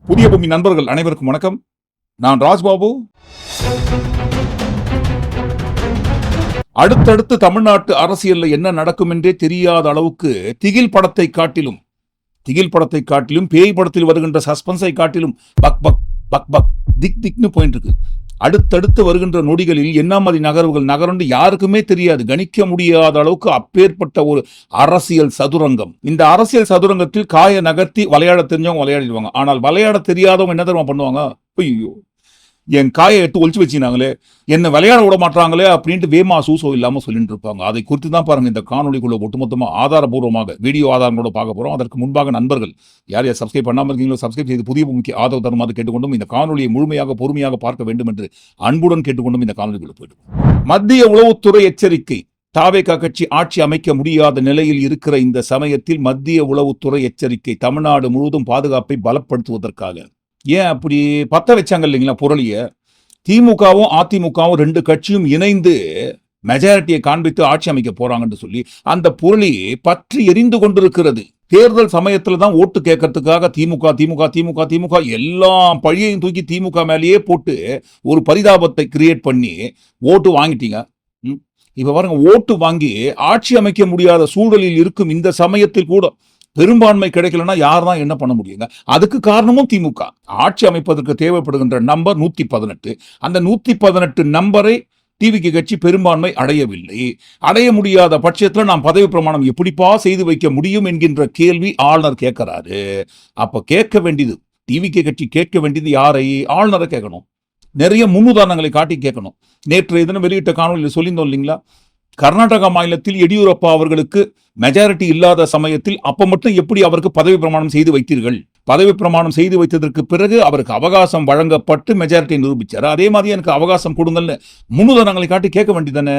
புதிய பூமி நண்பர்கள் அனைவருக்கும் வணக்கம். நான் ராஜ்பாபு. அடுத்தடுத்து தமிழ்நாட்டு அரசியல்ல என்ன நடக்கும் என்றே தெரியாத அளவுக்கு திகில் படத்தை காட்டிலும் பேய் படத்தில் வருகின்ற சஸ்பென்ஸை காட்டிலும் பக் பக் பக் பக் திக் திக்னு போயிட்டு இருக்கு. அடுத்தடுத்து வருகின்ற நொடிகளில் என்ன மாதிரி நகர்வுகள் நகரண்டு யாருக்குமே தெரியாது, கணிக்க முடியாத அளவுக்கு அப்பேற்பட்ட ஒரு அரசியல் சதுரங்கம். இந்த அரசியல் சதுரங்கத்தில் காய நகர்த்தி விளையாட தெரிஞ்சவங்க விளையாடிடுவாங்க. ஆனால் விளையாட தெரியாதவங்க என்ன தெரியுமா பண்ணுவாங்க? ஐயோ, என் காயை எடுத்து ஒழிச்சு வச்சுனாங்களே, என்ன விளையாட விட மாட்டாங்களே அப்படின்ட்டு வேமா சூசோ இல்லாம சொல்லிட்டு இருப்பாங்க. அதை குறித்து தான் பாருங்க இந்த காணொலிக்குள்ள ஒட்டுமொத்தமா ஆதாரபூர்வமாக வீடியோ ஆதாரங்களோட பார்க்க போறோம். அதற்கு முன்பாக நண்பர்கள் யார் யார் சப்ஸ்கிரைப் பண்ணாமல் இருக்கீங்களோ சப்ஸ்கிரைப் செய்து புதிய பூமிக்கு ஆதரவு தருமாறு கேட்டுக்கொண்டும் இந்த காணொலியை முழுமையாக பொறுமையாக பார்க்க வேண்டும் என்று அன்புடன் கேட்டுக்கொண்டும் இந்த காணொலிக்குள்ள போயிடும். மத்திய உளவுத்துறை எச்சரிக்கை. தாவேகா கட்சி ஆட்சி அமைக்க முடியாத நிலையில் இருக்கிற இந்த சமயத்தில் மத்திய உளவுத்துறை எச்சரிக்கை. தமிழ்நாடு முழுவதும் பாதுகாப்பை பலப்படுத்துவதற்காக. ஏன் அப்படி பத்த வச்சாங்க இல்லைங்களா புரளிய? திமுகவும் அதிமுகவும் ரெண்டு கட்சியும் இணைந்து மெஜாரிட்டியை காண்பித்து ஆட்சி அமைக்க போறாங்கன்னு சொல்லி அந்த புரளி பற்றி எரிந்து கொண்டிருக்கிறது. தேர்தல் சமயத்துல தான் ஓட்டு கேட்கறதுக்காக திமுக எல்லா பழியையும் தூக்கி திமுக மேலேயே போட்டு ஒரு பரிதாபத்தை கிரியேட் பண்ணி ஓட்டு வாங்கிட்டீங்க. இப்ப பாருங்க, ஓட்டு வாங்கி ஆட்சி அமைக்க முடியாத சூழலில் இருக்கும் இந்த சமயத்தில் கூட பெரும்பான்மை கிடைக்கலன்னா யார் தான் என்ன பண்ண முடியுங்க? அதுக்கு காரணமும் திமுக. ஆட்சி அமைப்பதற்கு தேவைப்படுகின்ற நம்பர் 118. அந்த 118 நம்பரை டிவிகே கட்சி பெரும்பான்மை அடையவில்லை. அடைய முடியாத பட்சத்தில் நாம் பதவி பிரமாணம் எப்படிப்பா செய்து வைக்க முடியும் என்கின்ற கேள்வி ஆளுநர் கேட்கிறாரு. அப்ப கேட்க வேண்டியது டிவிகே கட்சி கேட்க வேண்டியது யாரை? ஆளுநரை கேட்கணும். நிறைய முன்னுதாரணங்களை காட்டி கேட்கணும். நேற்று தினம் வெளியிட்ட காணொலியில் சொல்லியிருந்தோம் இல்லைங்களா? கர்நாடகா மாநிலத்தில் எடியூரப்பா அவர்களுக்கு மெஜாரிட்டி இல்லாத சமயத்தில் அப்ப மட்டும் எப்படி அவருக்கு பதவி பிரமாணம் செய்து வைத்தீர்கள்? பதவி பிரமாணம் செய்து வைத்ததற்கு பிறகு அவருக்கு அவகாசம் வழங்கப்பட்டு மெஜாரிட்டி நிரூபிச்சார். அதே மாதிரி எனக்கு அவகாசம் கொடுங்கன்னு முன்னுதாரணங்களை காட்டி கேட்க வேண்டியதானே?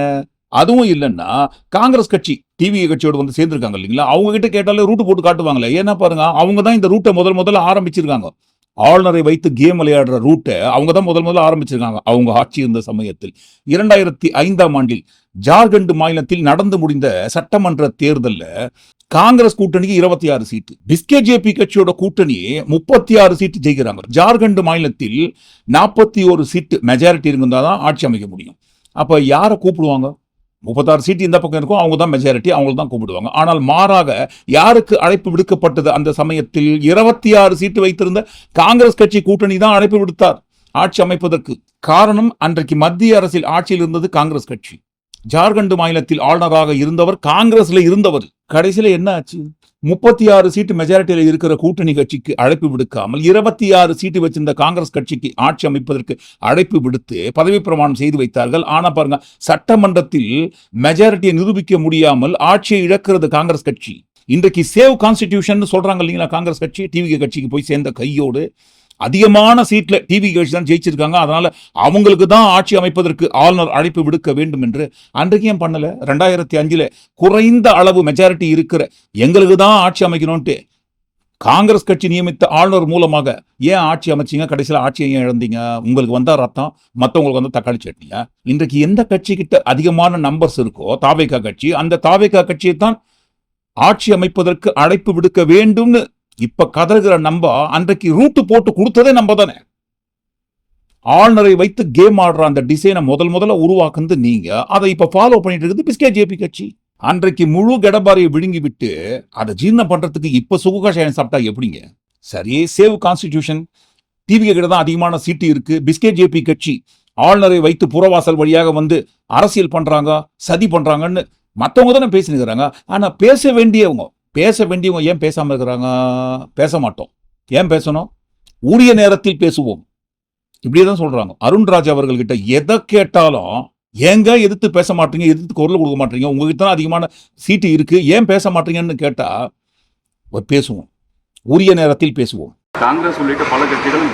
அதுவும் இல்லைன்னா காங்கிரஸ் கட்சி டிவி கட்சியோடு வந்து சேர்ந்திருக்காங்க இல்லைங்களா? அவங்க கிட்ட கேட்டாலே ரூட்டு போட்டு காட்டுவாங்களே. ஏன்னா பாருங்க, அவங்க தான் இந்த ரூட்டை முதல்ல ஆரம்பிச்சிருக்காங்க. ஆளுநரை வைத்து கேம் விளையாடுற ரூட்டை அவங்க தான் முதல்ல ஆரம்பிச்சிருக்காங்க அவங்க ஆட்சி இருந்த சமயத்தில். 2005ஆம் ஆண்டில் ஜார்க்கண்ட் மாநிலத்தில் நடந்து முடிந்த சட்டமன்ற தேர்தலில் காங்கிரஸ் கூட்டணிக்கு 26 சீட்டு, பிஸ்கேஜேபி கட்சியோட கூட்டணி 36 சீட்டு ஜெயிக்கிறாங்க. ஜார்க்கண்ட் மாநிலத்தில் 41 சீட்டு மெஜாரிட்டி இருந்தாதான் ஆட்சி அமைக்க முடியும். அப்ப யாரை கூப்பிடுவாங்க? 36 சீட்டு இந்த பக்கம் இருக்கும், அவங்க தான் மெஜாரிட்டி, அவங்க தான் கூப்பிடுவாங்க. ஆனால் மாறாக யாருக்கு அழைப்பு விடுக்கப்பட்டது? அந்த சமயத்தில் 26 சீட்டு வைத்திருந்த காங்கிரஸ் கட்சி கூட்டணி தான் அழைப்பு விடுத்தார் ஆட்சி அமைப்பதற்கு. காரணம், அன்றைக்கு மத்திய அரசில் ஆட்சியில் இருந்தது காங்கிரஸ் கட்சி. ஜார்க்கண்ட் மாநிலத்தில் ஆளுநராக இருந்தவர் காங்கிரஸ்ல இருந்தவர். கடைசியில என்ன ஆச்சு? 36 சீட்டு மெஜாரிட்டியில் இருக்கிற கூட்டணி கட்சிக்கு அழைப்பு விடுக்காமல் 26 சீட்டு வச்சிருந்த காங்கிரஸ் கட்சிக்கு ஆட்சி அமைப்பதற்கு அழைப்பு விடுத்து பதவி பிரமாணம் செய்து வைத்தார்கள். ஆனா பாருங்க, சட்டமன்றத்தில் மெஜாரிட்டியை நிரூபிக்க முடியாமல் ஆட்சியை இழக்கிறது காங்கிரஸ் கட்சி. இன்றைக்கு சேவ் கான்ஸ்டிடியூஷன் சொல்றாங்க இல்லைங்களா? காங்கிரஸ் கட்சி டிவிகே கட்சிக்கு போய் சேர்ந்த கையோடு அதிகமான சீட்ல டிவி கட்சி தான் ஜெயிச்சிருக்காங்க. அதனால அவங்களுக்கு தான் ஆட்சி அமைப்பதற்கு ஆளுநர் அழைப்பு விடுக்க வேண்டும் என்று அன்றைக்கு ஏன் பண்ணல? 2005 குறைந்த அளவு மெஜாரிட்டி இருக்கிற எங்களுக்கு தான் ஆட்சி அமைக்கணும்ட்டு காங்கிரஸ் கட்சி நியமித்த ஆளுநர் மூலமாக ஏன் ஆட்சி அமைச்சிங்க? கடைசியில் ஆட்சியை ஏன் இழந்தீங்க? உங்களுக்கு வந்தா ரத்தம், மற்றவங்களுக்கு வந்து தக்காளி சட்னியா? இன்றைக்கு எந்த கட்சி கிட்ட அதிகமான நம்பர்ஸ் இருக்கோ தாவேகா கட்சி, அந்த தாவேகா கட்சியை தான் ஆட்சி அமைப்பதற்கு அழைப்பு விடுக்க வேண்டும்னு இப்ப கதறுகிற நம்ப அன்றைக்கு ரூட்டு போட்டு கொடுத்ததே நம்ம தானே. ஆளுநரை வைத்து கேம் ஆடுற அந்த டிசைனை முதல்ல உருவாக்குறது நீங்க. அதை இப்ப ஃபாலோ பண்ணிட்டு இருக்குது பிஸ்கேஜேபி கட்சி. அன்றைக்கு முழு கடபாரியை விழுங்கி விட்டு அதை ஜீர்ணம் பண்றதுக்கு இப்ப சுககாஷாயம் சாப்பிட்டா எப்படிங்க? சரி, சேவ் கான்ஸ்டிடியூஷன் டிவிகே கிட்ட தான் அதிகமான சீட்டு இருக்கு. பிஸ்கேஜேபி கட்சி ஆளுநரை வைத்து புறவாசல் வழியாக வந்து அரசியல் பண்றாங்க, சதி பண்றாங்கன்னு மற்றவங்க தானே பேசினுக்கிறாங்க. ஆனா பேச வேண்டியவங்க ஏன் பேசாம இருக்கிறாங்க? பேச மாட்டோம். ஏன் பேசணும்? உரிய நேரத்தில் பேசுவோம், இப்படியேதான் சொல்றாங்க. அருண்ராஜ் அவர்கள்கிட்ட எதை கேட்டாலும் ஏங்க எதிர்த்து பேச மாட்டீங்க, எதிர்த்து குரல் கொடுக்க மாட்டீங்க, உங்ககிட்ட தான் அதிகமான சீட்டு இருக்கு, ஏன் பேச மாட்டீங்கன்னு கேட்டா பேசுவோம், உரிய நேரத்தில் பேசுவோம். காங்கிரஸ் உள்ளிட்ட பல கட்சிகள்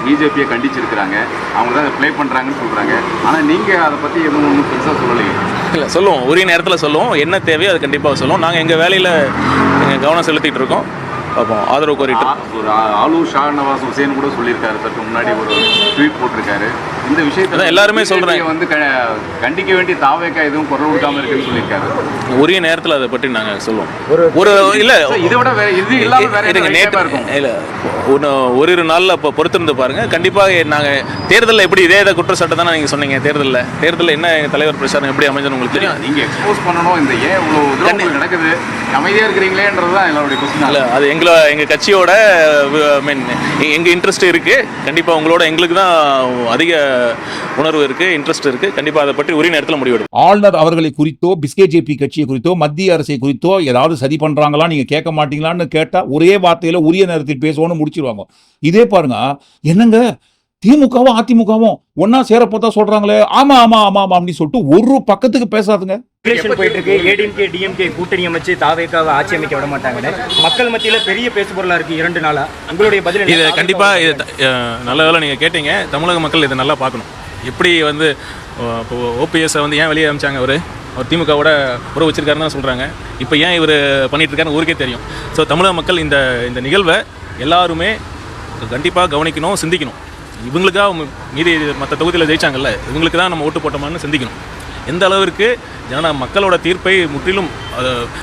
பிஜேபியை கண்டிச்சிருக்கிறாங்க, அவங்க தான் ப்ளே பண்ணுறாங்கன்னு சொல்கிறாங்க. ஆனால் நீங்கள் அதை பற்றி எதுவும் பெருசாக சொல்லலைங்க? இல்லை, சொல்லுவோம், உரிய நேரத்தில் சொல்லுவோம், என்ன தேவையோ அது கண்டிப்பாக சொல்லுவோம். நாங்கள் எங்கள் வேலையில் கவனம் செலுத்திட்டு இருக்கோம். பார்ப்போம், ஆதரவு கோரிட்டு. ஒரு ஆலூர் ஷாநவாஸ் ஹுசேன் கூட சொல்லியிருக்காரு, சற்று முன்னாடி ஒரு ட்வீட் போட்டிருக்காரு. இந்த விஷயத்தை எல்லாருமே சொல்றாங்க வந்து கண்டிக்க வேண்டிய தாவேக்கா எதுவும் குரல் கொடுக்காம இருக்குன்னு சொல்லியிருக்காரு. உரிய நேரத்தில் அதை பற்றி நாங்கள் சொல்லுவோம். ஒரு இல்லை இதை விட இது இல்லாம வேற நேற்று இருக்கும் இல்லை ஒரு நாளில் இப்போ பொறுத்திருந்து பாருங்க. கண்டிப்பாக நாங்கள் தேர்தலில் எப்படி இதே குற்றச்சாட்டு தானே நீங்கள் சொன்னீங்க. தேர்தலில் என்ன தலைவர் பிரச்சாரம் எப்படி அமைஞ்சது உங்களுக்கு தெரியும். நீங்கள் எக்ஸ்போஸ் பண்ணணும். இந்த ஏன் இவ்வளோ நடக்குது, அமைதியாக இருக்கிறீங்களேன்றது தான் என்னுடைய கொஸ்டின். இல்லை அது எங்கள் கட்சியோட மீன் எங்கள் இன்ட்ரெஸ்ட் இருக்குது. கண்டிப்பாக உங்களோட எங்களுக்கு தான் அதிக உணர்வு இருக்குது, இன்ட்ரெஸ்ட் இருக்குது. கண்டிப்பாக அதை பற்றி உரிய நேரத்தில் முடிவெடுக்கும். ஆளுநர் அவர்களை குறித்தோ பிஸ்கேஜேபி கட்சியை குறித்தோ மத்திய அரசை குறித்தோ ஏதாவது சதி பண்றாங்களா நீங்க கேட்க மாட்டீங்களான்னு கேட்டா ஒரே வார்த்தையில உரிய நேரத்தில் பேசுவோம்னு முடிச்சிருவாங்க. இதே பாருங்க, என்னங்க திமுகவும் அதிமுகவும் ஒன்னா சேரப்போதா சொல்றாங்களே, ஆமா ஆமா ஆமா ஆமா அப்படின்னு சொல்லிட்டு ஒரு பக்கத்துக்கு பேசாதுங்க. போயிட்டு இருக்கு. ஏடிஎம்கே டிஎம்கே கூட்டணி அமைச்சு தாவேக்காவை ஆட்சி அமைக்க விட மாட்டாங்கன்னு மக்கள் மத்தியில பெரிய பேசுபொருளா இருக்கு 2 நாளா. உங்களுடைய பதில் இது கண்டிப்பா இது நல்ல வேலை நீங்க கேட்டீங்க. தமிழக மக்கள் இதை நல்லா பார்க்கணும். எப்படி வந்து இப்போ ஓபிஎஸ்ஸை வந்து ஏன் வெளியே அமைச்சாங்க, அவர் திமுகவோட உறவு வச்சிருக்காருன்னு தான் சொல்கிறாங்க. இப்போ ஏன் இவர் பண்ணிட்டு இருக்காருன்னு ஊருக்கே தெரியும். ஸோ தமிழக மக்கள் இந்த நிகழ்வை எல்லாருமே கண்டிப்பாக கவனிக்கணும், சிந்திக்கணும். இவங்களுக்காக மீதி மற்ற தொகுதியில் ஜெயிச்சாங்கல்ல, இவங்களுக்கு தான் நம்ம ஓட்டு போட்டோமான்னு சிந்திக்கணும். எந்த அளவிற்கு மக்களோட தீர்ப்பை முற்றிலும்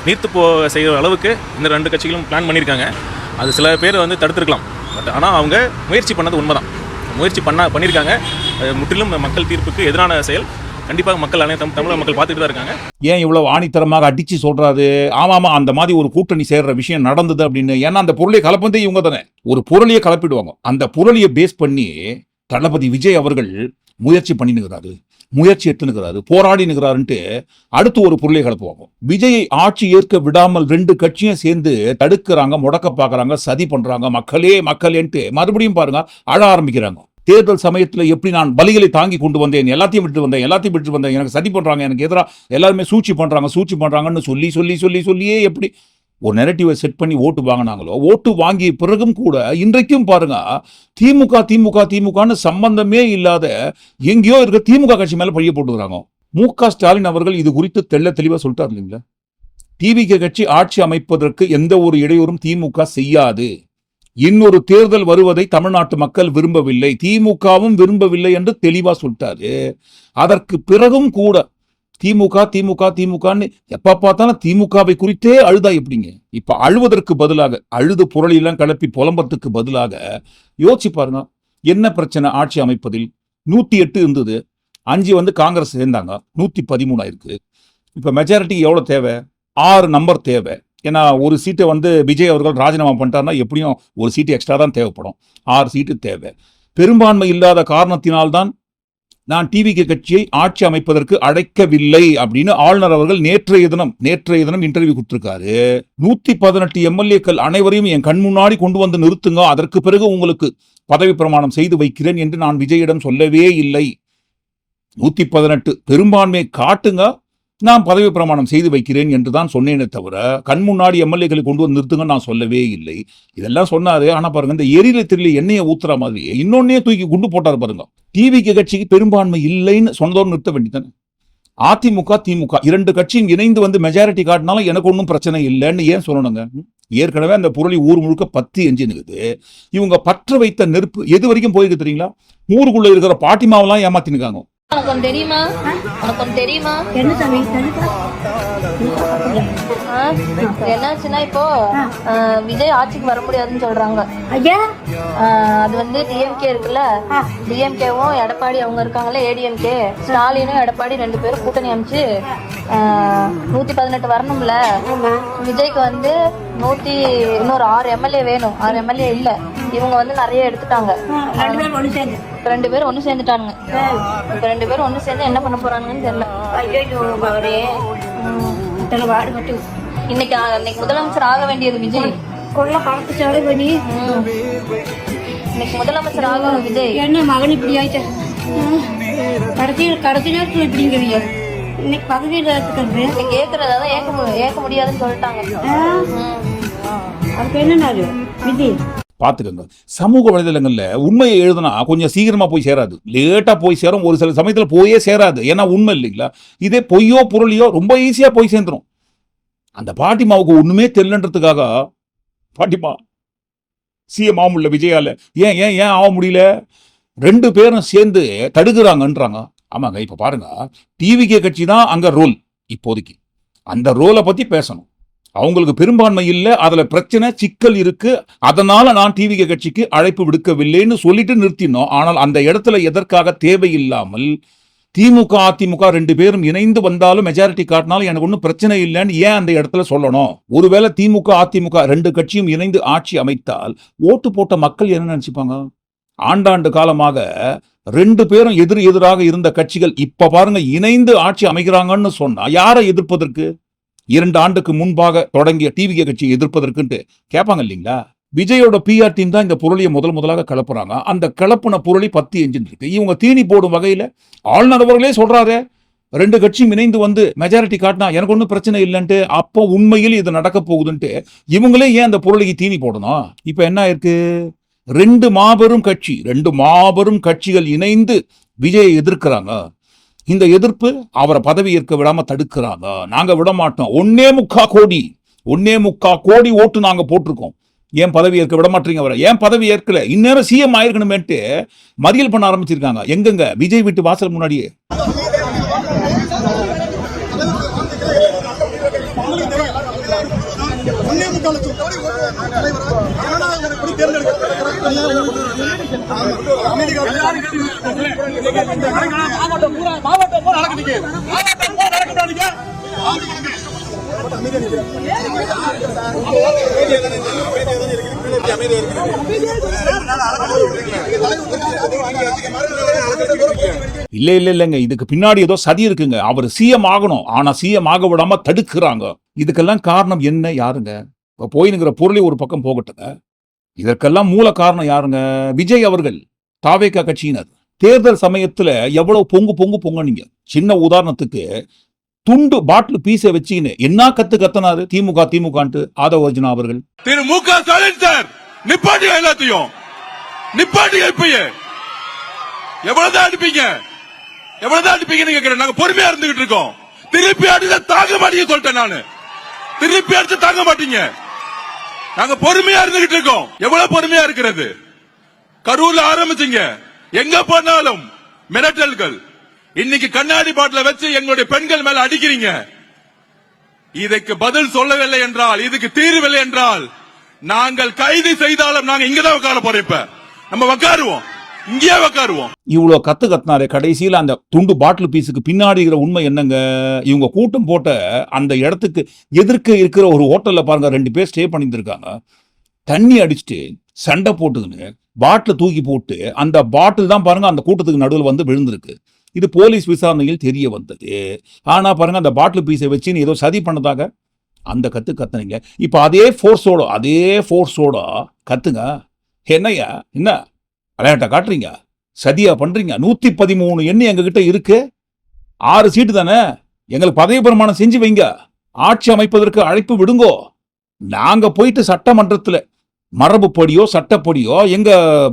நீர்த்து செய்கிற அளவுக்கு இந்த 2 கட்சிகளும் பிளான் பண்ணியிருக்காங்க. அது சில பேர் வந்து தடுத்துருக்கலாம். பட் ஆனால் அவங்க முயற்சி பண்ணது உண்மைதான். முயற்சி பண்ணியிருக்காங்க. முற்றிலும் மக்கள் தீர்ப்புக்கு எதிரான செயல். கண்டிப்பாக மக்கள் தமிழக மக்கள் பார்த்துட்டு தான் இருக்காங்க. ஏன் இவ்வளவு ஆணித்தரமாக அடிச்சு சொல்றாரு, ஆமாமா அந்த மாதிரி ஒரு கூட்டணி சேர்ற விஷயம் நடந்தது அப்படின்னு. ஏன்னா அந்த பொருளை கலப்பதே இவங்க தானே. ஒரு பொருளையை கலப்பிடுவாங்க. அந்த பொருளையை பேஸ் பண்ணி தளபதி விஜய் அவர்கள் முயற்சி பண்ணினுக்கிறாரு, முயற்சி எடுத்துனுக்கிறாரு, போராடி நிற்கிறாருன்ட்டு அடுத்து ஒரு பொருளை கலப்புவாங்க. விஜயை ஆட்சி ஏற்க விடாமல் 2 கட்சியும் சேர்ந்து தடுக்கிறாங்க, முடக்க பாக்குறாங்க, சதி பண்றாங்க. மக்களேன்ட்டு மறுபடியும் பாருங்க அழ ஆரம்பிக்கிறாங்க. தேர்தல் சமயத்துல எப்படி நான் பலிகளை தாங்கி கொண்டு வந்தேன், எல்லாத்தையும் விட்டு வந்தேன், எனக்கு சதி பண்றாங்க, எனக்கு எதிராக எல்லாருமே சூழ்ச்சி பண்றாங்கன்னு சொல்லியே எப்படி ஒரு நெரட்டிவை செட் பண்ணி ஓட்டு வாங்கினாங்களோ, ஓட்டு வாங்கிய பிறகும் கூட இன்றைக்கும் பாருங்க திமுகன்னு சம்பந்தமே இல்லாத எங்கேயோ இருக்க திமுக கட்சி மேல பழிய போட்டுக்கிறாங்க. மு.க. ஸ்டாலின் அவர்கள் இது குறித்து தெளிவா சொல்லிட்டார் இல்லைங்களா. டிவிகே கட்சி ஆட்சி அமைப்பதற்கு எந்த ஒரு இடையூறும் திமுக செய்யாது. இன்னொரு தேர்தல் வருவதை தமிழ்நாட்டு மக்கள் விரும்பவில்லை, திமுகவும் விரும்பவில்லை என்று தெளிவா சொல்லிட்டாரு. அதற்கு பிறகும் கூட திமுகன்னு எப்ப பார்த்தாலும் திமுகவை குறித்தே அழுதா எப்படிங்க. இப்ப அழுவதற்கு பதிலாக அழுது புரளியெல்லாம் கிளப்பி புலம்பத்துக்கு பதிலாக யோசிச்சு பாருங்க, என்ன பிரச்சனை ஆட்சி அமைப்பதில். 108 இருந்தது, 5 வந்து காங்கிரஸ் சேர்ந்தாங்க, 113 ஆயிருக்கு. இப்ப மெஜாரிட்டி எவ்வளவு தேவை? 6 நம்பர் தேவை. ஏன்னா ஒரு சீட்டை வந்து விஜய் அவர்கள் ராஜினாமா பண்ணிட்டாருன்னா எப்படியும் ஒரு சீட்டு எக்ஸ்ட்ரா தான் தேவைப்படும். 6 சீட்டு தேவை. பெரும்பான்மை இல்லாத காரணத்தினால்தான் நான் டிவிகே கட்சியை ஆட்சி அமைப்பதற்கு அழைக்கவில்லை அப்படின்னு ஆளுநர் அவர்கள் நேற்றைய தினம் இன்டர்வியூ கொடுத்திருக்காரு. 118 எம்எல்ஏக்கள் அனைவரையும் என் கண் முன்னாடி கொண்டு வந்து நிறுத்துங்க, அதற்கு பிறகு உங்களுக்கு பதவி பிரமாணம் செய்து வைக்கிறேன் என்று நான் விஜயிடம் சொல்லவே இல்லை. 118 பெரும்பான்மை காட்டுங்க, நான் பதவி பிரமாணம் செய்து வைக்கிறேன் என்று தான் சொன்னேனே தவிர கண் முன்னாடி எம்எல்ஏக்களை கொண்டு வந்து நிறுத்துங்க நான் சொல்லவே இல்லை. இதெல்லாம் சொன்னாரு. ஆனா பாருங்க, இந்த எரியில தெரியல எண்ணெயை ஊத்துற மாதிரி இன்னொன்னே தூக்கி குண்டு போட்டாரு பாருங்க. டிவிகே கட்சிக்கு பெரும்பான்மை இல்லைன்னு சொன்னதோடு நிறுத்த வேண்டியதானே. அதிமுக திமுக 2 கட்சியும் இணைந்து வந்து மெஜாரிட்டி காட்டினாலும் எனக்கு ஒன்றும் பிரச்சனை இல்லைன்னு ஏன் சொல்லணுங்க. ஏற்கனவே அந்த பொருளை ஊர் முழுக்க பத்தி எஞ்சினுக்குது. இவங்க பற்ற வைத்த நெருப்பு எது வரைக்கும் போயிருக்கு தெரியுங்களா? ஊருக்குள்ள இருக்கிற பாட்டிமாவெல்லாம் ஏமாத்தினுக்காங்க. உனக்கு தெரியுமா என்ன சாமி என்னாச்சுன்னா இப்போ விஜய் ஆட்சிக்கு வர முடியாதுன்னு சொல்றாங்க. அது வந்து டிஎம்கே இருக்குல்ல, டிஎம்கேவும் எடப்பாடி அவங்க இருக்காங்கல்ல, ஏடிஎம்கே ஸ்டாலினும் எடப்பாடி 2 பேரும் கூட்டணி அமைச்சு 118 வரணும்ல. விஜய்க்கு வந்து இன்னொரு 6 எம்எல்ஏ வேணும். 6 எம்எல்ஏ இல்ல, இவங்க வந்து நிறைய எடுத்துட்டாங்க. 2 பேரும் ஒண்ணு சேர்ந்துட்டாங்க. இப்ப 2 பேரும் ஒண்ணு சேர்ந்து என்ன பண்ண போறாங்கன்னு தெரியல. இன்னைக்கு முதலமைச்சர் ஆக வேண்டியது விஜய். இன்னைக்கு முதலமைச்சர் ஆகணும் விஜய். என்ன மகன் இப்படி ஆயிட்ட, கடைசி நேரத்தில் இப்படிங்கிறீங்க. இன்னைக்கு பதவியில் இருக்கிறது இன்னைக்கு ஏற்கிறதான் ஏற்க முடியாதுன்னு சொல்லிட்டாங்க. அதுக்கு என்ன விதி பார்த்துக்கோங்க. சமூக வலைதளங்கள்ல உண்மையை எழுதுனா கொஞ்சம் சீக்கிரமா போய் சேராது, லேட்டா போய் சேரும். ஒரு சில சமயத்துல போயே சேராது, ஏன்னா உண்மை இல்லைங்களா. இதே பொய்யோ பொருளையோ ரொம்ப ஈஸியா போய் சேர்ந்துடும். அந்த பாட்டிமாவுக்கு ஒண்ணுமே தெரியலன்றதுக்காக பாட்டிமா சிஎம் ஆக முடியல விஜயால. ஏன் ஆக முடியல? 2 பேரும் சேர்ந்து தடுக்கிறாங்கன்றாங்க. ஆமாங்க, இப்ப பாருங்க, டிவிகே கட்சி தான் அங்க ரோல். இப்போதைக்கு அந்த ரோலை பத்தி பேசணும். அவங்களுக்கு பெரும்பான்மை இல்லை, அதுல பிரச்சனை சிக்கல் இருக்கு, அதனால நான் டிவிகே கட்சிக்கு அழைப்பு விடுக்கவில்லைன்னு சொல்லிட்டு நிறுத்தினோம். ஆனால் அந்த இடத்துல எதற்காக தேவையில்லாமல் திமுக அதிமுக 2 பேரும் இணைந்து வந்தாலும் மெஜாரிட்டி காட்டினாலும் எனக்கு ஒன்றும் பிரச்சனை இல்லைன்னு ஏன் அந்த இடத்துல சொல்லணும்? ஒருவேளை திமுக அதிமுக 2 கட்சியும் இணைந்து ஆட்சி அமைத்தால் ஓட்டு போட்ட மக்கள் என்ன நினைச்சுப்பாங்க? ஆண்டாண்டு காலமாக 2 பேரும் எதிராக இருந்த கட்சிகள் இப்ப பாருங்க இணைந்து ஆட்சி அமைக்கிறாங்கன்னு சொன்னா யாரை எதிர்ப்பதற்கு? 2 ஆண்டுக்கு முன்பாக தொடங்கிய டிவிகே கட்சியை எதிர்ப்பதற்குன்ட்டு கேட்பாங்க இல்லைங்களா? விஜயோட பிஆர் டீம் தான் இந்த புரளியை முதலாக கிளப்புறாங்க. அந்த கிளப்புன புரளி 10 என்ஜின் இருக்கு. இவங்க தீனி போடும் வகையில ஆளுநர் அவர்களே சொல்றாரு 2 கட்சியும் இணைந்து வந்து மெஜாரிட்டி காட்டினா எனக்கு ஒன்றும் பிரச்சனை இல்லைன்ட்டு. அப்போ உண்மையில் இது நடக்க போகுதுன்ட்டு இவங்களே ஏன் அந்த புரளிக்கு தீனி போடணும்? இப்ப என்ன இருக்கு? 2 மாபெரும் கட்சிகள் இணைந்து விஜயை எதிர்க்கிறாங்க. இந்த எதிர்ப்பு அவரை பதவி ஏற்க விடாம தடுக்கிறாங்க. நாங்க விட மாட்டோம். 1.25 கோடி ஓட்டு நாங்க போட்டிருக்கோம். ஏன் பதவி ஏற்க விட மாட்டீங்க? அவரை ஏன் பதவி ஏற்கல? இந்நேரம் சிஎம் ஆயிருக்கணுமேட்டு மறியல் பண்ண ஆரம்பிச்சிருக்காங்க. எங்கெங்க? விஜய் வீட்டு வாசல் முன்னாடியே. இல்லைங்க, இதுக்கு பின்னாடி ஏதோ சதி இருக்குங்க. அவர் சிஎம் ஆகணும், ஆனா சிஎம் ஆக விடாம தடுக்கிறாங்க. இதுக்கெல்லாம் காரணம் என்ன? யாருங்க? இப்ப போயினுங்கிற பொருளை ஒரு பக்கம் போகட்டுங்க. இதற்கெல்லாம் மூல காரணம் யாருங்க? விஜய் அவர்கள், தாவேகா கட்சியினர். தேர்தல் சமயத்துல எவ்வளவு பொங்குனீங்க. சின்ன உதாரணத்துக்கு துண்டு பாட்டில் பீஸை வச்சுக்கின்னு என்ன கத்தனாரு திமுகன்ட்டு ஆதவ அர்ஜுனா அவர்கள். திரு மு.க. ஸ்டாலின் சார், நிப்பாட்டியா எல்லாத்தையும், நிப்பாட்டியா. இப்பயே எவ்வளவுதான் அடிப்பீங்கன்னு கேட்கிறேன். நாங்க பொறுமையா இருந்துகிட்டு இருக்கோம். திருப்பி அடிச்சா தாங்க மாட்டீங்க சொல்லிட்டேன் நானு. திருப்பி அடிச்சு தாங்க மாட்டீங்க. நாங்க பொறுமையா இருந்துகிட்டு இருக்கோம். எவ்வளவு பொறுமையா இருக்கிறது? கரூர்ல ஆரம்பிச்சீங்க, எங்க போனாலும் மிரட்டல்கள். இன்னைக்கு கண்ணாடி பாட்டில வச்சு எங்களுடைய பெண்கள் மேல அடிக்கிறீங்க. இதுக்கு பதில் சொல்லவில்லை என்றால், இதுக்கு தீர்வில்லை என்றால் நாங்கள் கைது செய்தாலும் நாங்க இங்கதான் உட்கார போறோம். இப்ப நம்ம உட்காருவோம், இங்கேயே உட்காருவோம். இவ்வளவு கத்துனாரு. கடைசியில அந்த துண்டு பாட்டில் பீஸுக்கு பின்னாடி இருக்கிற உண்மை என்னங்க? இவங்க கூட்டம் போட்ட அந்த இடத்துக்கு எதிர்க்க இருக்கிற ஒரு ஹோட்டல்ல பாருங்க 2 பேர் ஸ்டே பண்ணியிருக்காங்க. தண்ணி அடிச்சுட்டு சண்டை போட்டுதுன்னு பாட்டில் தூக்கி போட்டு அந்த பாட்டில் தான் பாருங்க அந்த கூட்டத்துக்கு நடுவில் வந்து விழுந்திருக்கு. இது போலீஸ் விசாரணையில் தெரிய வந்தது. ஆனா பாருங்க அந்த பாட்டில் பீஸை வச்சு ஏதோ சதி பண்ணதாக அந்த கத்துனீங்க. இப்ப அதே ஃபோர்ஸோட கத்துங்க. என்னையா என்ன விளையாட்டா காட்டுறீங்க? சதியா பண்றீங்க? 113 எண்ணி எங்க கிட்ட இருக்கு. 6 சீட்டு தானே. எங்களுக்கு பதவி பிரமாணம் செஞ்சு வைங்க. ஆட்சி அமைப்பதற்கு அழைப்பு விடுங்கோ. நாங்க போயிட்டு சட்டமன்றத்துல மரபுப்படியோ சட்டப்படியோ எங்க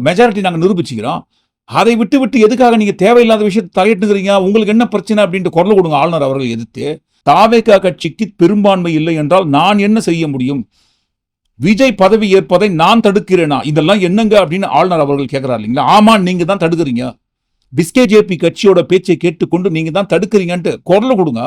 மெஜாரிட்டி நாங்க நிரூபிச்சுக்கிறோம். அதை விட்டு எதுக்காக நீங்க தேவையில்லாத விஷயத்தை தலையிட்டுக்கிறீங்க? உங்களுக்கு என்ன பிரச்சனை அப்படின்ட்டு குரல் கொடுங்க ஆளுநர் அவர்கள் எதிர்த்து. தாவேகா கட்சிக்கு பெரும்பான்மை இல்லை என்றால் நான் என்ன செய்ய முடியும்? விஜய் பதவி ஏற்பதை நான் தடுக்கிறேனா? இதெல்லாம் என்னங்க அப்படின்னு ஆளுநர் அவர்கள் கேட்கிறார் இல்லைங்களா? ஆமா, நீங்க தான் தடுக்கிறீங்க. பிஸ்கேஜேபி கட்சியோட பேச்சை கேட்டுக்கொண்டு நீங்க தான் தடுக்கிறீங்கன்ட்டு குரல் கொடுங்க.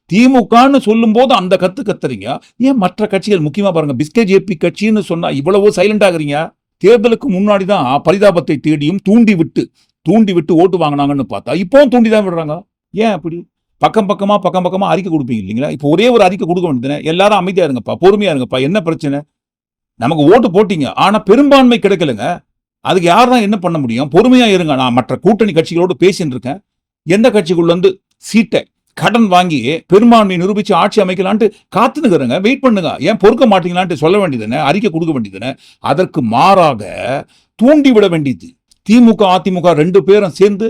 திமுகன்னு சொல்லும் போது அந்த கத்துறீங்க. ஏன் மற்ற கட்சிகள், முக்கியமா பாருங்க பிஸ்கேஜேபி கட்சின்னு சொன்னா இவ்வளவோ சைலண்ட் ஆகுறீங்க? தேர்தலுக்கு முன்னாடி தான் பரிதாபத்தை தேடியும் தூண்டி விட்டு ஓட்டு வாங்கினாங்கன்னு பார்த்தா இப்பவும் தூண்டி தான் விடுறாங்க. ஏன் அப்படி? பக்கமா அறிக்கை கொடுப்பீங்க இல்லைங்களா? இப்போ ஒரே ஒரு அறிக்கை கொடுக்க வேண்டியதுனே. எல்லாரும் அமைதியா இருங்கப்பா, பொறுமையா இருங்கப்பா. என்ன பிரச்சனை? நமக்கு ஓட்டு போட்டீங்க, ஆனா பெரும்பான்மை கிடைக்கலங்க. அதுக்கு யார் தான் என்ன பண்ண முடியும்? பொறுமையா இருங்க. நான் மற்ற கூட்டணி கட்சிகளோடு பேசிட்டு இருக்கேன். எந்த கட்சிக்குள்ள வந்து சீட்டை கடன் வாங்கி பெரும்பான்மை நிரூபிச்சு ஆட்சி அமைக்கலான்ட்டு காத்துனுக்குறங்க. வெயிட் பண்ணுங்க. ஏன் பொறுக்க மாட்டீங்களான்ட்டு சொல்ல வேண்டியதுன்னு, அறிக்கை கொடுக்க வேண்டியதுன்னு. அதற்கு மாறாக தூண்டி விட வேண்டியது. திமுக அதிமுக 2 பேரும் சேர்ந்து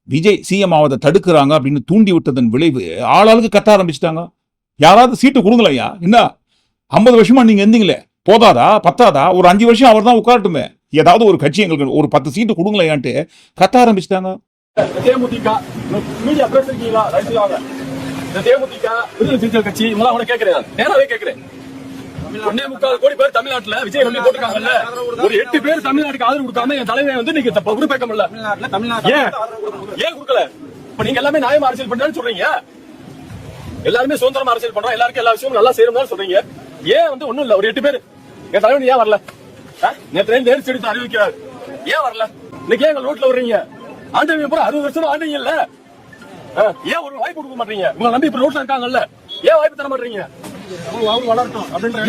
விஜய் சிஎம் ஆவதை தடுக்கிறாங்க அப்படின்னு தூண்டி விட்டதன் விளைவு ஆளாளுக்கு கத்த ஆரம்பிச்சிட்டாங்க. யாராவது சீட்டு கொடுங்களையா? என்ன 50 வருஷமா நீங்க இருந்தீங்களே, போதாதா? பத்தாதா? ஒரு 5 வருஷம் அவர் தான் உட்காரட்டுமே. ஏதாவது ஒரு கட்சி எங்களுக்கு ஒரு 10 சீட்டு கொடுங்களையான்ட்டு கத்த ஆரம்பிச்சிட்டாங்க. தேமுதிக மீடியா பேசிருக்கீங்களா? ரைட் வாங்க. இந்த தேமுதிக விடுதலை சிறுத்தைகள் கட்சி இவங்களாம் கூட கேட்கிறேன், நேராவே கேட்கிறேன். 1.25 கோடி பேர் தமிழ்நாட்டுல விஜய் நம்பி போட்டுருக்காங்கல்ல, ஒரு 8 பேர் தமிழ்நாட்டுக்கு ஆதரவு கொடுக்காம என் தலைவன் வந்து நீங்க உருப்பேக்க முடியல. ஏன் கொடுக்கல? இப்ப நீங்க எல்லாமே நியாயமா அரசியல் பண்றேன்னு சொல்றீங்க, எல்லாருமே சுதந்திரமா அரசியல் பண்றோம், எல்லாருக்கும் எல்லா விஷயமும் நல்லா செய்யணும் சொல்றீங்க. ஏன் வந்து ஒண்ணும் இல்ல, ஒரு 8 பேர் என் தலைவன் ஏன் வரல? நேற்று நேர்ச்சி எடுத்து அறிவிக்கிறார், ஏன் வரல? இன்னைக்கு ஏன் எங்க ரோட்ல வர்றீங்க? ஆண்டவன் பூரா 60 வருஷம் ஆண்டீங்க இல்ல, ஏன் ஒரு வாய்ப்பு கொடுக்க மாட்டீங்க? உங்களை நம்பி இப்ப ரோட்ல இருக்காங்கல்ல, ஏன் வாய்ப்பு தர மாட்டீங்க? அவர் வளரட்டும் அப்படின்ற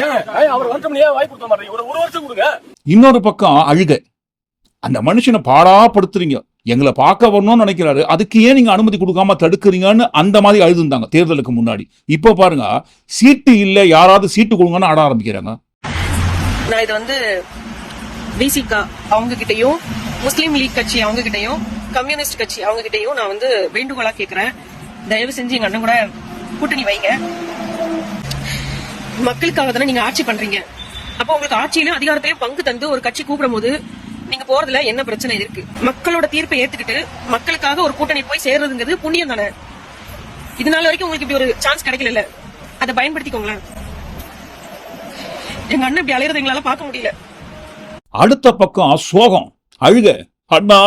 அவர் வளர்க்க ஏன் வாய்ப்பு கொடுக்க மாட்டீங்க? ஒரு வருஷம் கொடுங்க. இன்னொரு பக்கம் அழுக, அந்த மனுஷனை பாடாப்படுத்துறீங்க, எங்களை பார்க்க வரணும்னு நினைக்கிறாரு, அதுக்கு ஏன் நீங்க அனுமதி கொடுக்காம தடுக்கிறீங்கன்னு அந்த மாதிரி அழுதுந்தாங்க தேர்தலுக்கு முன்னாடி. இப்ப பாருங்க, சீட்டு இல்ல, யாராவது சீட்டு கொடுங்கன்னு ஆட ஆரம்பிக்கிறாங்க. நான் இது வந்து விசிகா அவங்க கிட்டயும், முஸ்லீம் லீக் கட்சி அவங்க கிட்டயும், கம்யூனிஸ்ட் கட்சி அவங்க கிட்டயும் நான் வந்து வேண்டுகோளா கேக்குறேன், தயவு செஞ்சு எங்க அண்ணன் கூட கூட்டணி வைங்க. மக்களுக்காக தானே நீங்க ஆட்சி பண்றீங்க, அப்போ உங்களுக்கு ஆட்சியிலும் அதிகாரத்திலையும் பங்கு தந்து ஒரு கட்சி கூப்பிடும் போது நீங்க போறதுல என்ன பிரச்சனை இருக்கு? மக்களோட தீர்ப்பை ஏத்துக்கிட்டு மக்களுக்காக ஒரு கூட்டணி போய் சேர்றதுங்கிறது புண்ணியம் தானே. இது நாள் வரைக்கும் உங்களுக்கு இப்படி ஒரு சான்ஸ் கிடைக்கல, அதை பயன்படுத்திக்கோங்களேன். எங்க அண்ணன் இப்படி அலையறதை எங்களால பார்க்க முடியல. அடுத்த பக்கம் சோகம், அழுக, அண்ணா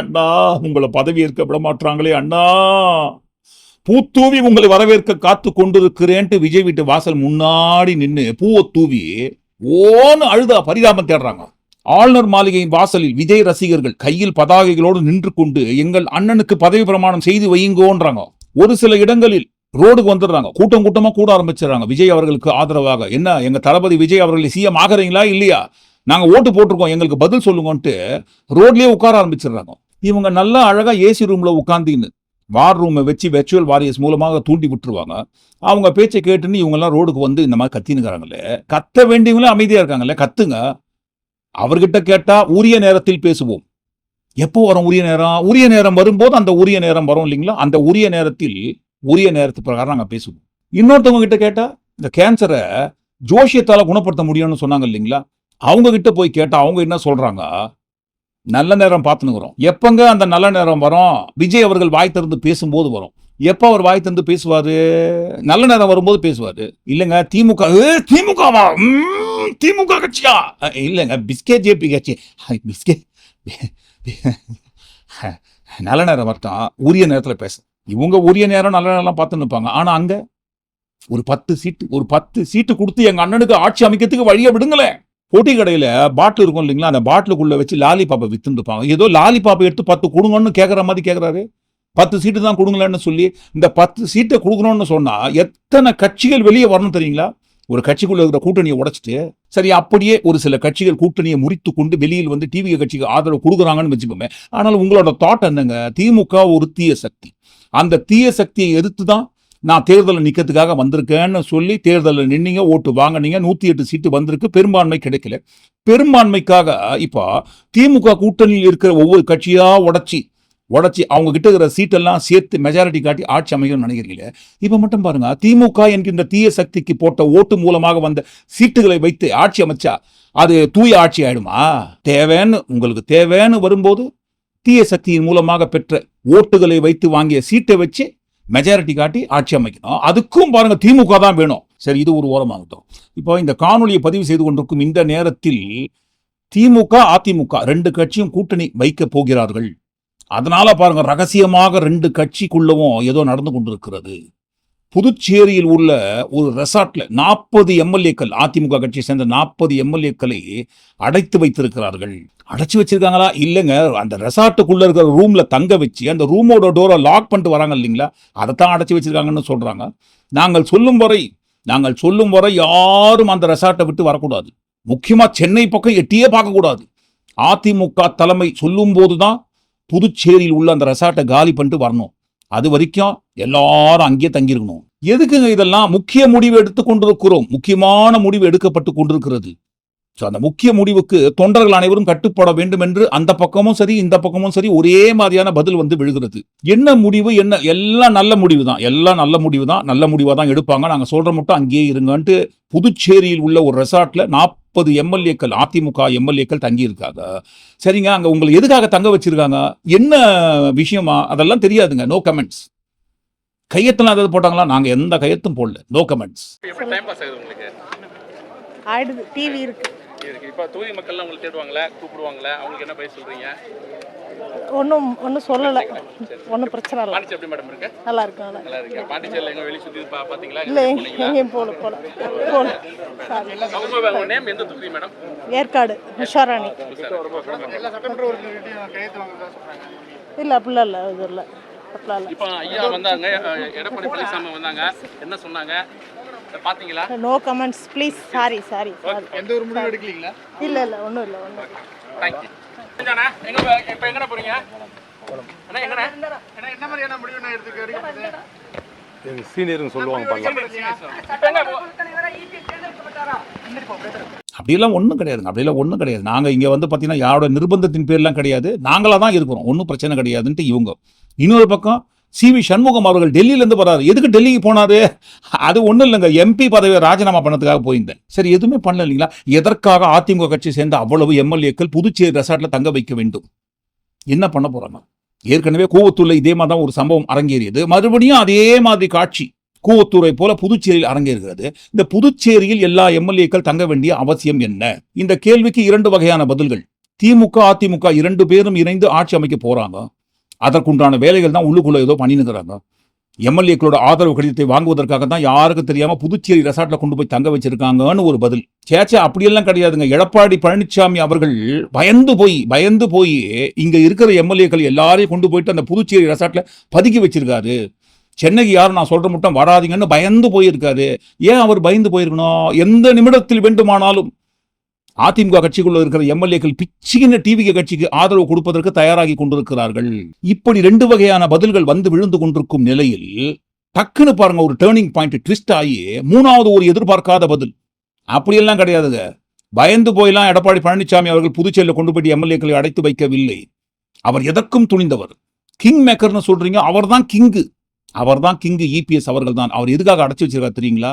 அண்ணா உங்களை பதவி ஏற்க விட மாட்டாங்களே அண்ணா, பூத்தூவி உங்களை வரவேற்க காத்து கொண்டிருக்கிறேன்ட்டு விஜய் வீட்டு வாசல் முன்னாடி நின்று பூவை தூவி ஓன்னு அழுதா பரிதாபம் தேடுறாங்க. ஆளுநர் மாளிகையின் வாசலில் விஜய் ரசிகர்கள் கையில் பதாகைகளோடு நின்று கொண்டு எங்கள் அண்ணனுக்கு பதவி பிரமாணம் செய்து வையுங்கோன்றாங்க. ஒரு சில இடங்களில் ரோடுக்கு வந்துடுறாங்க, கூட்டம் கூட்டமா கூட ஆரம்பிச்சிடறாங்க விஜய் அவர்களுக்கு ஆதரவாக. என்ன எங்க தளபதி விஜய் அவர்கள் சிஎம் ஆகிறீங்களா இல்லையா, நாங்க ஓட்டு போட்டிருக்கோம், எங்களுக்கு பதில் சொல்லுங்கன்ட்டு ரோட்லயே உட்கார ஆரம்பிச்சிடுறாங்க. இவங்க நல்லா அழகா ஏசி ரூம்ல உட்கார்ந்துன்னு வார் ரூமை வச்சு வெர்ச்சுவல் வாரியர்ஸ் மூலமாக தூண்டி விட்டுருவாங்க. அவங்க பேச்சை கேட்டுன்னு இவங்க எல்லாம் ரோடுக்கு வந்து இந்த மாதிரி கத்தினுக்கிறாங்களே, கத்த வேண்டியவங்களும் அமைதியா இருக்காங்களே, கத்துங்க. அவர்கிட்ட கேட்டா உரிய நேரத்தில் பேசுவோம். எப்போ வரும் உரிய நேரம்? உரிய நேரம் வரும்போது அந்த உரிய நேரம் வரும் இல்லைங்களா, அந்த உரிய நேரத்தில் உரிய நேரத்து பிரகாரம் நாங்க பேசுவோம். இன்னொருத்தவங்க கிட்ட கேட்டா இந்த கேன்சரை ஜோஷியத்தால குணப்படுத்த முடியும்னு சொன்னாங்க இல்லைங்களா, அவங்க கிட்ட போய் கேட்டா அவங்க என்ன சொல்றாங்க, நல்ல நேரம் பார்த்துனுக்குறோம். எப்பங்க அந்த நல்ல நேரம் வரும்? விஜய் அவர்கள் வாய் திறந்து பேசும்போது வரும். எப்ப அவர் வாய் திறந்து பேசுவாரு? நல்ல நேரம் வரும்போது பேசுவாரு. இல்லைங்க திமுக, திமுகவா, திமுக கட்சியா? இல்லைங்க பிஸ்கெட் ஜேபி கட்சி. பிஸ்கெட் நல்ல நேரம் வரட்டும், உரிய நேரத்துல பேச. இவங்க உரிய நேரம் நல்ல நேரம் பார்த்து நிற்பாங்க. ஆனா அங்க ஒரு 10 சீட்டு கொடுத்து எங்க அண்ணனுக்கு ஆட்சி அமைக்கிறதுக்கு வழியை விடுங்களேன். போட்டி கடையில பாட்டில் இருக்கும் இல்லைங்களா, அந்த பாட்டிலுக்குள்ள வச்சு லாலிபாப்பை வித்துருப்பாங்க. ஏதோ லாலிபாப்பை எடுத்து 10 கொடுங்கன்னு கேட்கற மாதிரி கேட்கறாரு. 10 சீட்டு தான் கொடுங்களேன்னு சொல்லி இந்த 10 சீட்டை கொடுக்கணும்னு சொன்னா எத்தனை கட்சிகள் வெளியே வரணும் தெரியுங்களா? ஒரு கட்சிக்குள்ள இருக்கிற கூட்டணியை உடைச்சிட்டு, சரி அப்படியே ஒரு சில கட்சிகள் கூட்டணியை முறித்து கொண்டு வெளியில் வந்து டிவி கட்சிக்கு ஆதரவு கொடுக்குறாங்கன்னு வச்சுப்போமே. ஆனால் உங்களோட தாட் என்னங்க? திமுக ஒரு தீய சக்தி, அந்த தீய சக்தியை எதிர்த்து தான் நான் தேர்தலில் நிற்கிறதுக்காக வந்திருக்கேன்னு சொல்லி தேர்தலில் நின்னீங்க, ஓட்டு வாங்கினீங்க, 108 சீட்டு வந்திருக்கு, பெரும்பான்மை கிடைக்கல. பெரும்பான்மைக்காக இப்போ திமுக கூட்டணியில் இருக்கிற ஒவ்வொரு கட்சியா உடைச்சி அவங்க கிட்ட இருக்கிற சீட்டெல்லாம் சேர்த்து மெஜாரிட்டி காட்டி ஆட்சி அமைக்கணும்னு நினைக்கிறீங்களே. இப்ப மட்டும் பாருங்க, திமுக என்கின்ற தீய சக்திக்கு போட்ட ஓட்டு மூலமாக வந்த சீட்டுகளை வைத்து ஆட்சி அமைச்சா அது தூய ஆட்சி ஆயிடுமா? உங்களுக்கு தேவைன்னு வரும்போது தீய சக்தியின் மூலமாக பெற்ற ஓட்டுகளை வைத்து வாங்கிய சீட்டை வச்சு மெஜாரிட்டி காட்டி ஆட்சி அமைக்கணும். அதுக்கும் பாருங்க திமுக தான் வேணும். சரி, இது ஒரு ஓரமாகட்டும். இப்போ இந்த காணொலியை பதிவு செய்து கொண்டிருக்கும் இந்த நேரத்தில் திமுக அதிமுக 2 கட்சியும் கூட்டணி வைக்க போகிறார்கள். அதனால பாருங்க, ரகசியமாக 2 கட்சிக்குள்ளவும் ஏதோ நடந்து கொண்டிருக்கிறது. புதுச்சேரியில் உள்ள ஒரு ரெசார்ட்ல 40 எம்எல்ஏக்கள், அதிமுக கட்சியை சேர்ந்த 40 எம்எல்ஏக்களை அடைத்து வைத்திருக்கிறார்கள். அடைச்சு வச்சிருக்காங்களா? இல்லைங்க, அந்த ரெசார்ட்டுக்குள்ள இருக்கிற ரூம்ல தங்க வச்சு அந்த ரூமோட டோரை லாக் பண்ணிட்டு வராங்க இல்லைங்களா, அதைத்தான் அடைச்சு வச்சிருக்காங்கன்னு சொல்றாங்க. நாங்கள் சொல்லும் வரை யாரும் அந்த ரெசார்ட்டை விட்டு வரக்கூடாது. முக்கியமா சென்னை பக்கம் எட்டியே பார்க்கக்கூடாது. அதிமுக தலைமை சொல்லும் போதுதான் புதுச்சேரியில் உள்ள அந்த ரெசார்ட்டை காலி பண்ணிட்டு வரணும். அது வரைக்கும் எல்லாரும் அங்கேயே தங்கியிருக்கணும். எதுக்குங்க இதெல்லாம்? முக்கிய முடிவு எடுத்துக் கொண்டிருக்கிறோம், முக்கியமான முடிவு எடுக்கப்பட்டு கொண்டிருக்கிறது. அந்த முக்கிய முடிவுக்கு தொண்டர்கள் அனைவரும் கட்டுப்பட வேண்டும் என்று அந்த பக்கமும் சரி இந்த பக்கமும் சரி ஒரே மாதிரியான பதில் வந்து விழுகிறது. என்ன முடிவு? எல்லாம் நல்ல முடிவு தான், நல்ல முடிவா தான் எடுப்பாங்க. நாங்க சொல்ற மட்டும் அங்கேயே இருங்கன்ட்டு புதுச்சேரியில் உள்ள ஒரு ரெசார்ட்ல 40 எம்எல்ஏக்கள், அதிமுக எம்எல்ஏக்கள் தங்கி இருக்காங்க. சரிங்க, அங்க உங்களை எதுக்காக தங்க வச்சிருக்காங்க, என்ன விஷயமா, அதெல்லாம் தெரியாதுங்க. No comments. கையெழுத்தெல்லாம் ஏதாவது போட்டாங்களா? நாங்க எந்த கையெழுத்தும் போடல. No comments. ஆயிடுது. டிவி இருக்கு. இப்போ தொகுதி மக்கள்லாம் உங்களை தேடுவாங்களே, கூப்பிடுவாங்களே, அவங்களுக்கு என்ன பேச சொல்றீங்க? ஒன்றும் சொல்லலை. ஒன்றும் பிரச்சனை இல்லை. பாண்டிச்சேரி எப்படி மேடம் இருக்கு? நல்லா இருக்கு. நல்லா இருக்கு. பாண்டிச்சேரியில் எங்க வெளியே சுற்றி பார்த்தீங்களா? இல்லை, எங்கேயும் போகல. சாரி. உங்க நேம் எந்த தொகுதி மேடம்? ஏற்காடு உஷாராணி. இல்லை அப்படிலாம் இல்லை, இது இல்லை. அப்படிலாம் இல்லை. இப்போ ஐயா வந்தாங்க, எடப்பாடி பழனிசாமி வந்தாங்க, என்ன சொன்னாங்க பாத்தீங்களா? No comments please. சாரி. எந்த ஒரு முடிவு எடுக்கலீங்களா? இல்லை ஒன்றும் இல்லை. தேங்க்யூ. இப்போ எங்கண்ணா போறீங்க? அண்ணா எங்கண்ணா? என்ன மாதிரியான முடிவு நான் எடுத்துக்கிறீங்க? எங்க சீனியர்னு சொல்லுவாங்க அப்படியெல்லாம் ஒன்றும் கிடையாது. நாங்கள் இங்கே வந்து பார்த்தீங்கன்னா யாரோட நிர்பந்தத்தின் பேர்லாம் கிடையாது. நாங்களாக தான் இருக்கிறோம். ஒன்றும் பிரச்சனை கிடையாதுன்ட்டு இவங்க. இன்னொரு பக்கம் CV சண்முகம் அவர்கள் டெல்லியிலேருந்து வராரு. எதுக்கு டெல்லிக்கு போனாரு? அது ஒன்றும் இல்லைங்க, MP பதவியை ராஜினாமா பண்ணதுக்காக போயிருந்தேன். சரி, எதுவுமே பண்ணல இல்லைங்களா? எதற்காக அதிமுக கட்சி சேர்ந்த அவ்வளவு MLAக்கள் புதுச்சேரி ரெசார்ட்டில் தங்க வைக்க வேண்டும்? என்ன பண்ண போறாங்க? ஏற்கனவே கூவத்தூர்ல இதே மாதிரி தான் ஒரு சம்பவம் அரங்கேறியது. மறுபடியும் அதே மாதிரி காட்சி கூவத்தூரை போல புதுச்சேரியில் அரங்கேறுகிறது. இந்த புதுச்சேரியில் எல்லா MLAக்கள் தங்க வேண்டிய அவசியம் என்ன? இந்த கேள்விக்கு 2 வகையான பதில்கள். திமுக அதிமுக 2 பேரும் இணைந்து ஆட்சி அமைக்க போறாங்க. அதற்குண்டான வேலைகள் தான் உள்ளுக்குள்ள ஏதோ பண்ணினுக்கிறாங்க. MLAக்களோட ஆதரவு கடிதத்தை வாங்குவதற்காக தான் யாருக்கும் தெரியாம புதுச்சேரி ரெசார்ட்ல கொண்டு போய் தங்க வச்சிருக்காங்கன்னு ஒரு பதில். சேச்சே, அப்படியெல்லாம் கிடையாதுங்க. எடப்பாடி பழனிசாமி அவர்கள் பயந்து போய் இங்க இருக்கிற MLAக்கள் எல்லாரையும் கொண்டு போயிட்டு அந்த புதுச்சேரி ரெசார்ட்ல பதுக்கி வச்சிருக்காரு. சென்னைக்கு யாரும் நான் சொல்ற மட்டும் வராதிங்கன்னு பயந்து போயிருக்காரு. ஏன் அவர் பயந்து போயிருக்கணும்? எந்த நிமிடத்தில் வேண்டுமானாலும் அதிமுக கட்சிக்குள்ள இருக்கிற MLAக்கள் பிச்சின டிவிகே கட்சிக்கு ஆதரவு கொடுப்பதற்கு தயாராகி கொண்டிருக்கிறார்கள். இப்படி 2 வகையான பதில்கள் வந்து விழுந்து கொண்டிருக்கும் நிலையில் டக்குன்னு பாருங்க, ஒரு டேர்னிங் பாயிண்ட் ட்விஸ்ட் ஆகி 3வது ஒரு எதிர்பார்க்காத பதில். அப்படியெல்லாம் கிடையாதுங்க. பயந்து போயெல்லாம் எடப்பாடி பழனிசாமி அவர்கள் புதுச்சேரியில் கொண்டு போய் MLAக்களை அடைத்து வைக்கவில்லை. அவர் எதற்கும் துணிந்தவர். கிங் மேக்கர்னு சொல்றீங்க, அவர் தான் கிங்கு. EPS அவர்கள் தான். அவர் எதுக்காக அடைச்சு வச்சிருக்காரு தெரியுங்களா?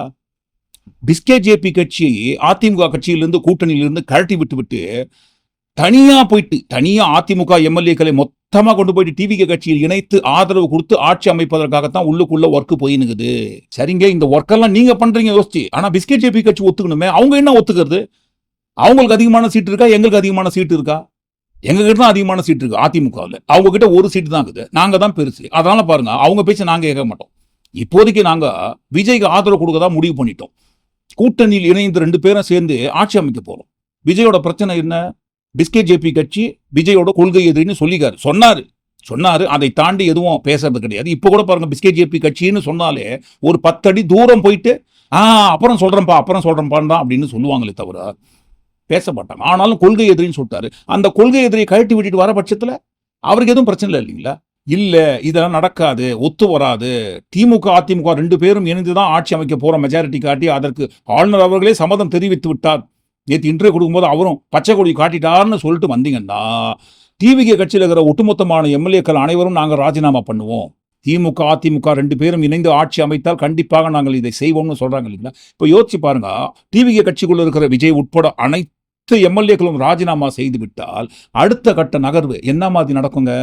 பிஸ்கே ஜேபி கட்சியை அதிமுக கட்சியிலிருந்து கூட்டணியிலிருந்து கழட்டி விட்டு தனியா அதிமுக MLAக்களை மொத்தமா கொண்டு போயிட்டு டிவிகே கட்சியில் இணைத்து ஆதரவு கொடுத்து ஆட்சி அமைப்பதற்காகத்தான் உள்ளுக்குள்ள ஒர்க் போயினுக்குது. சரிங்க, இந்த ஒர்க்கெல்லாம் நீங்க பண்றீங்க யோசிச்சு. ஆனா பிஸ்கே ஜேபி கட்சி ஒத்துக்கணுமே. அவங்க என்ன ஒத்துக்கிறது? அவங்களுக்கு அதிகமான சீட்டு இருக்கா? எங்களுக்கு அதிகமான சீட்டு இருக்கா? எங்க கிட்ட தான் அதிகமான சீட்டு இருக்கு அதிமுகவில். அவங்க கிட்ட ஒரு சீட்டு தான் இருக்குது. நாங்க தான் பெருசு. அதனால பாருங்க, அவங்க பேச்ச நாங்க கேட்க மாட்டோம். இப்போதைக்கு நாங்க விஜய்க்கு ஆதரவு கொடுக்கதான் முடிவு பண்ணிட்டோம். கூட்டணியில் இணைந்து 2 பேரும் சேர்ந்து ஆட்சி அமைக்க போறோம். விஜயோட பிரச்சனை என்ன? பிஸ்கே ஜேபி கட்சி விஜயோட கொள்கை எதிரின்னு சொன்னாரு. அதை தாண்டி எதுவும் பேசுறது கிடையாது. இப்போ கூட பாருங்க, பிஸ்கே ஜேபி கட்சின்னு சொன்னாலே ஒரு 10 அடி தூரம் போயிட்டு அப்புறம் சொல்றேன்ப்பான் தான் அப்படின்னு சொல்லுவாங்களே தவிர பேச மாட்டாங்க. ஆனாலும் கொள்கை எதிரின்னு சொல்லிட்டாரு. அந்த கொள்கை எதிரியை கழட்டி விட்டுட்டு வர பட்சத்துல அவருக்கு எதுவும் பிரச்சனை இல்லை இல்லைங்களா? இல்ல, இதெல்லாம் நடக்காது, ஒத்து வராது. திமுக அதிமுக 2 பேரும் இணைந்துதான் ஆட்சி அமைக்க போற மெஜாரிட்டி காட்டி அதற்கு ஆளுநர் அவர்களே சம்மதம் தெரிவித்து விட்டார். நேற்று இன்றைய கொடுக்கும்போது அவரும் பச்சை கொடி காட்டிட்டார்னு சொல்லிட்டு வந்தீங்கன்னா டிவிகே கட்சியில் இருக்கிற ஒட்டுமொத்தமான MLAக்கள் அனைவரும் நாங்கள் ராஜினாமா பண்ணுவோம். திமுக அதிமுக 2 பேரும் இணைந்து ஆட்சி அமைத்தால் கண்டிப்பாக நாங்கள் இதை செய்வோம்னு சொல்றாங்க இல்லைங்களா? இப்போ யோசிச்சு பாருங்க, டிவிகே கட்சிக்குள்ள இருக்கிற விஜய் உட்பட அனைத்து MLAக்களும் ராஜினாமா செய்து விட்டால் அடுத்த கட்ட நகர்வு என்ன மாதிரி நடக்குங்க?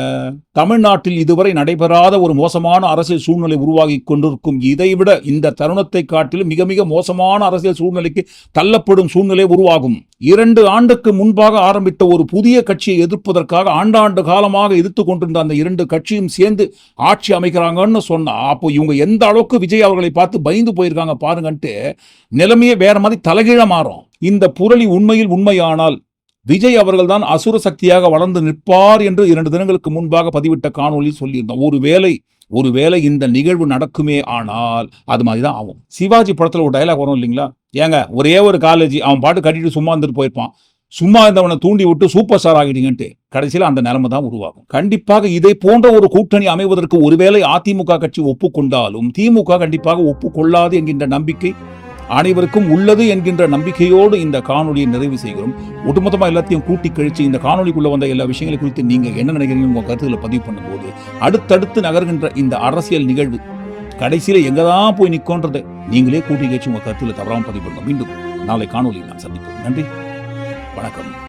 தமிழ்நாட்டில் இதுவரை நடைபெறாத ஒரு மோசமான அரசியல் சூழ்நிலை உருவாகி கொண்டிருக்கும். இதைவிட இந்த தருணத்தை காட்டிலும் மிக மிக மோசமான அரசியல் சூழ்நிலைக்கு தள்ளப்படும் சூழ்நிலை உருவாகும். 2 ஆண்டுக்கு முன்பாக ஆரம்பித்த ஒரு புதிய கட்சியை எதிர்ப்பதற்காக ஆண்டாண்டு காலமாக எதிர்த்து கொண்டிருந்த அந்த 2 கட்சியும் சேர்ந்து ஆட்சி அமைக்கிறாங்கன்னு சொன்னா அப்போ இவங்க எந்த அளவுக்கு விஜய் அவர்களை பார்த்து பயந்து போயிருக்காங்க பாருங்கன்ட்டு நிலைமையே வேற மாதிரி தலைகீழ மாறும். இந்த புரளி உண்மையில் உண்மையானால் விஜய் அவர்கள் தான் அசுர சக்தியாக வளர்ந்து நிற்பார் என்று 2 தினங்களுக்கு முன்பாக பதிவிட்ட காணொலியில் சொல்லியிருந்தோம். ஒருவேளை இந்த நிகழ்வு நடக்குமே ஆனால் அது மாதிரி தான் ஆகும். சிவாஜி படத்துல ஒரு டயலாக் வரும் இல்லைங்களா? ஏங்க, ஒரே ஒரு காலேஜ் அவன் பாட்டு கட்டிட்டு சும்மா இருந்துட்டு போயிருப்பான். சும்மா இருந்தவனை தூண்டி விட்டு சூப்பர் ஸ்டார் ஆகிட்டீங்கன்ட்டு கடைசியில் அந்த நிலைமை தான் உருவாகும். கண்டிப்பாக இதை போன்ற ஒரு கூட்டணி அமைவதற்கு ஒருவேளை அதிமுக கட்சி ஒப்புக்கொண்டாலும் திமுக கண்டிப்பாக ஒப்புக்கொள்ளாது என்கின்ற நம்பிக்கை அனைவருக்கும் உள்ளது என்கின்ற நம்பிக்கையோடு இந்த காணொலியை நிறைவு செய்கிறோம். ஒட்டுமொத்தமாக எல்லாத்தையும் கூட்டி கழிச்சு இந்த காணொலிக்குள்ள வந்த எல்லா விஷயங்களை குறித்து நீங்க என்ன நினைக்கிறீங்க உங்க கருத்துக்களை பதிவு பண்ணும்போது அடுத்தடுத்து நகர்கின்ற இந்த அரசியல் நிகழ்வு கடைசியில எங்கதான் போய் நிற்கோன்றதை நீங்களே கூட்டி கழிச்சு உங்க கருத்துக்களை தவறாமல் பதிவு பண்ணுங்க. மீண்டும் நாளை காணொலியில் நாம் சந்திப்போம். நன்றி, வணக்கம்.